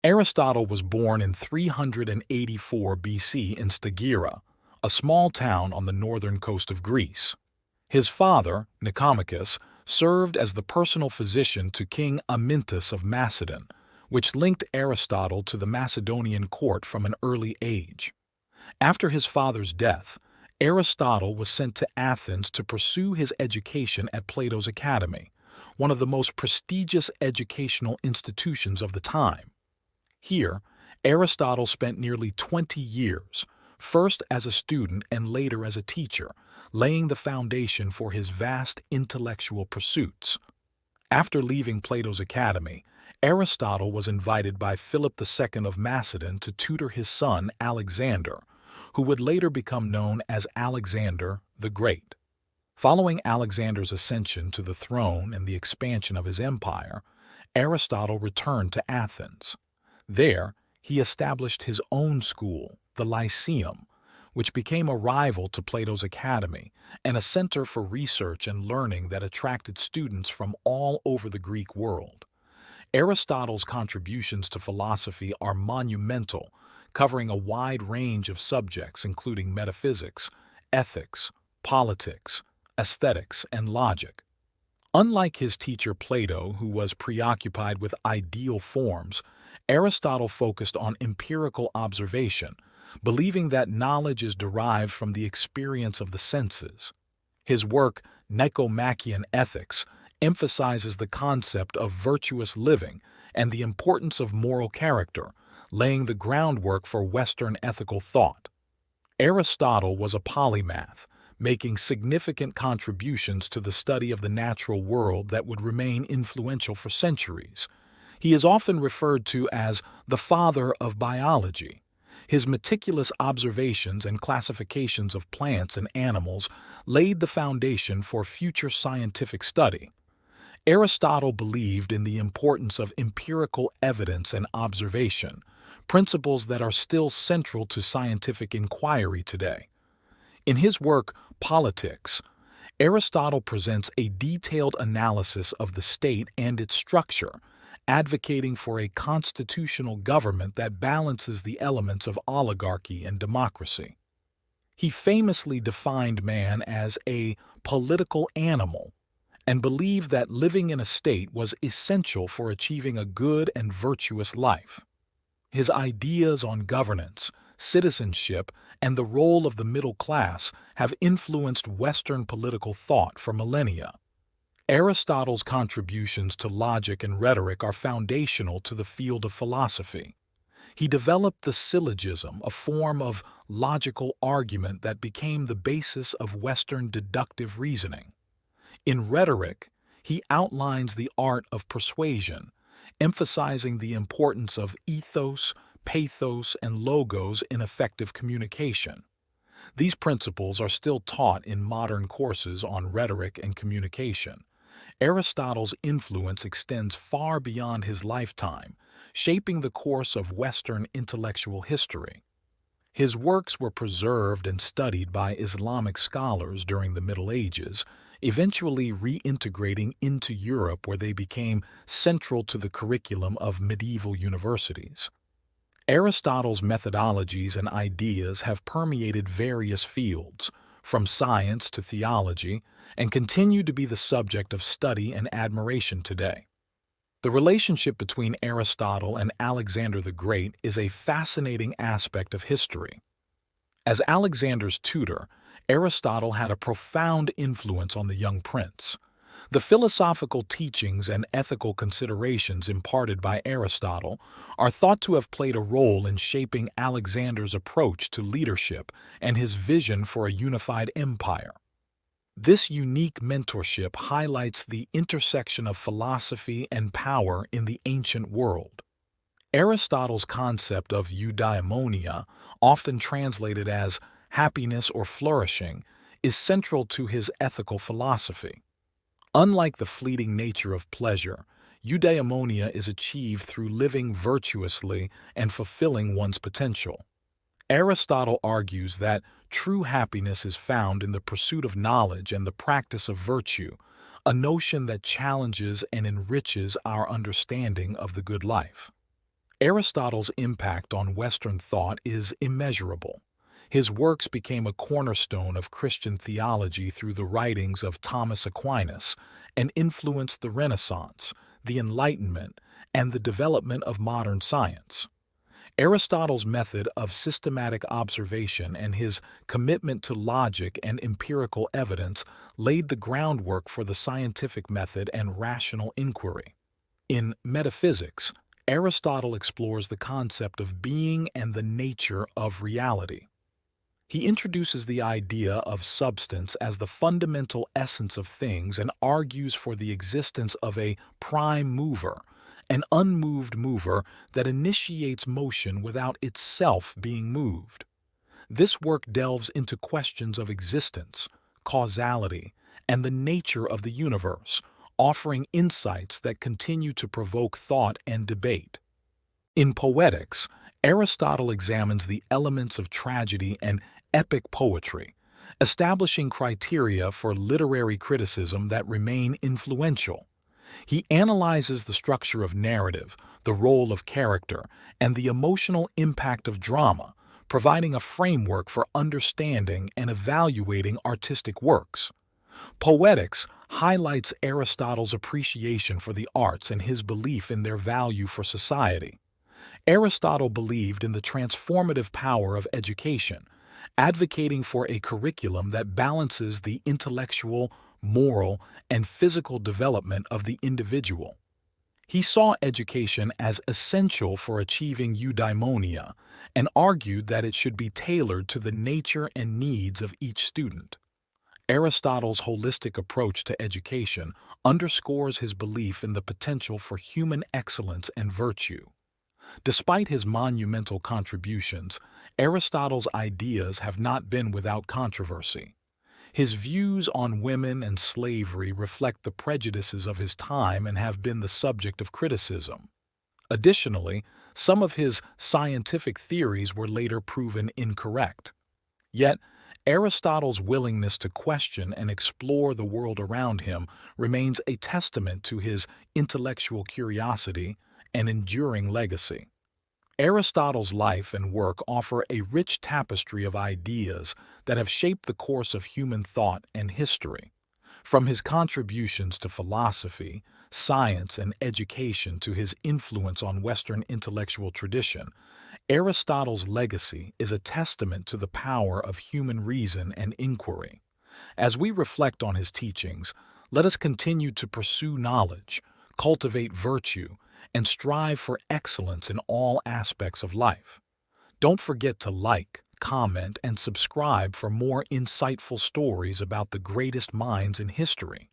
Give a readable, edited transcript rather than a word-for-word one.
Aristotle was born in 384 BC in Stagira, a small town on the northern coast of Greece. His father, Nicomachean, served as the personal physician to King Amyntas of Macedon, which linked Aristotle to the Macedonian court from an early age. After his father's death, Aristotle was sent to Athens to pursue his education at Plato's Academy, one of the most prestigious educational institutions of the time. Here, Aristotle spent nearly 20 years, first as a student and later as a teacher, laying the foundation for his vast intellectual pursuits. After leaving Plato's Academy, Aristotle was invited by Philip II of Macedon to tutor his son Alexander, who would later become known as Alexander the Great. Following Alexander's ascension to the throne and the expansion of his empire, Aristotle returned to Athens. There, he established his own school, the Lyceum, which became a rival to Plato's Academy and a center for research and learning that attracted students from all over the Greek world. Aristotle's contributions to philosophy are monumental, covering a wide range of subjects including metaphysics, ethics, politics, aesthetics, and logic. Unlike his teacher Plato, who was preoccupied with ideal forms, Aristotle focused on empirical observation, believing that knowledge is derived from the experience of the senses. His work, Nicomachean Ethics, emphasizes the concept of virtuous living and the importance of moral character, laying the groundwork for Western ethical thought. Aristotle was a polymath, making significant contributions to the study of the natural world that would remain influential for centuries. He is often referred to as the father of biology. His meticulous observations and classifications of plants and animals laid the foundation for future scientific study. Aristotle believed in the importance of empirical evidence and observation, principles that are still central to scientific inquiry today. In his work, Poetics, Aristotle presents a detailed analysis of the state and its structure, advocating for a constitutional government that balances the elements of oligarchy and democracy. He famously defined man as a political animal and believed that living in a state was essential for achieving a good and virtuous life. His ideas on governance, citizenship, and the role of the middle class have influenced Western political thought for millennia. Aristotle's contributions to logic and rhetoric are foundational to the field of philosophy. He developed the syllogism, a form of logical argument that became the basis of Western deductive reasoning. In rhetoric, he outlines the art of persuasion, emphasizing the importance of ethos, pathos, and logos in effective communication. These principles are still taught in modern courses on rhetoric and communication. Aristotle's influence extends far beyond his lifetime, shaping the course of Western intellectual history. His works were preserved and studied by Islamic scholars during the Middle Ages, eventually reintegrating into Europe where they became central to the curriculum of medieval universities. Aristotle's methodologies and ideas have permeated various fields, from science to theology, and continue to be the subject of study and admiration today. The relationship between Aristotle and Alexander the Great is a fascinating aspect of history. As Alexander's tutor, Aristotle had a profound influence on the young prince. The philosophical teachings and ethical considerations imparted by Aristotle are thought to have played a role in shaping Alexander's approach to leadership and his vision for a unified empire. This unique mentorship highlights the intersection of philosophy and power in the ancient world. Aristotle's concept of eudaimonia, often translated as happiness or flourishing, is central to his ethical philosophy. Unlike the fleeting nature of pleasure, eudaimonia is achieved through living virtuously and fulfilling one's potential. Aristotle argues that true happiness is found in the pursuit of knowledge and the practice of virtue, a notion that challenges and enriches our understanding of the good life. Aristotle's impact on Western thought is immeasurable. His works became a cornerstone of Christian theology through the writings of Thomas Aquinas and influenced the Renaissance, the Enlightenment, and the development of modern science. Aristotle's method of systematic observation and his commitment to logic and empirical evidence laid the groundwork for the scientific method and rational inquiry. In Metaphysics, Aristotle explores the concept of being and the nature of reality. He introduces the idea of substance as the fundamental essence of things and argues for the existence of a prime mover, an unmoved mover that initiates motion without itself being moved. This work delves into questions of existence, causality, and the nature of the universe, offering insights that continue to provoke thought and debate. In Poetics, Aristotle examines the elements of tragedy and epic poetry, establishing criteria for literary criticism that remain influential. He analyzes the structure of narrative, the role of character, and the emotional impact of drama, providing a framework for understanding and evaluating artistic works. Poetics highlights Aristotle's appreciation for the arts and his belief in their value for society. Aristotle believed in the transformative power of education, advocating for a curriculum that balances the intellectual, moral, and physical development of the individual. He saw education as essential for achieving eudaimonia and argued that it should be tailored to the nature and needs of each student. Aristotle's holistic approach to education underscores his belief in the potential for human excellence and virtue. Despite his monumental contributions, Aristotle's ideas have not been without controversy. His views on women and slavery reflect the prejudices of his time and have been the subject of criticism. Additionally, some of his scientific theories were later proven incorrect. Yet, Aristotle's willingness to question and explore the world around him remains a testament to his intellectual curiosity and enduring legacy. Aristotle's life and work offer a rich tapestry of ideas that have shaped the course of human thought and history. From his contributions to philosophy, science, and education to his influence on Western intellectual tradition, Aristotle's legacy is a testament to the power of human reason and inquiry. As we reflect on his teachings, let us continue to pursue knowledge, cultivate virtue, and strive for excellence in all aspects of life. Don't forget to like, comment, and subscribe for more insightful stories about the greatest minds in history.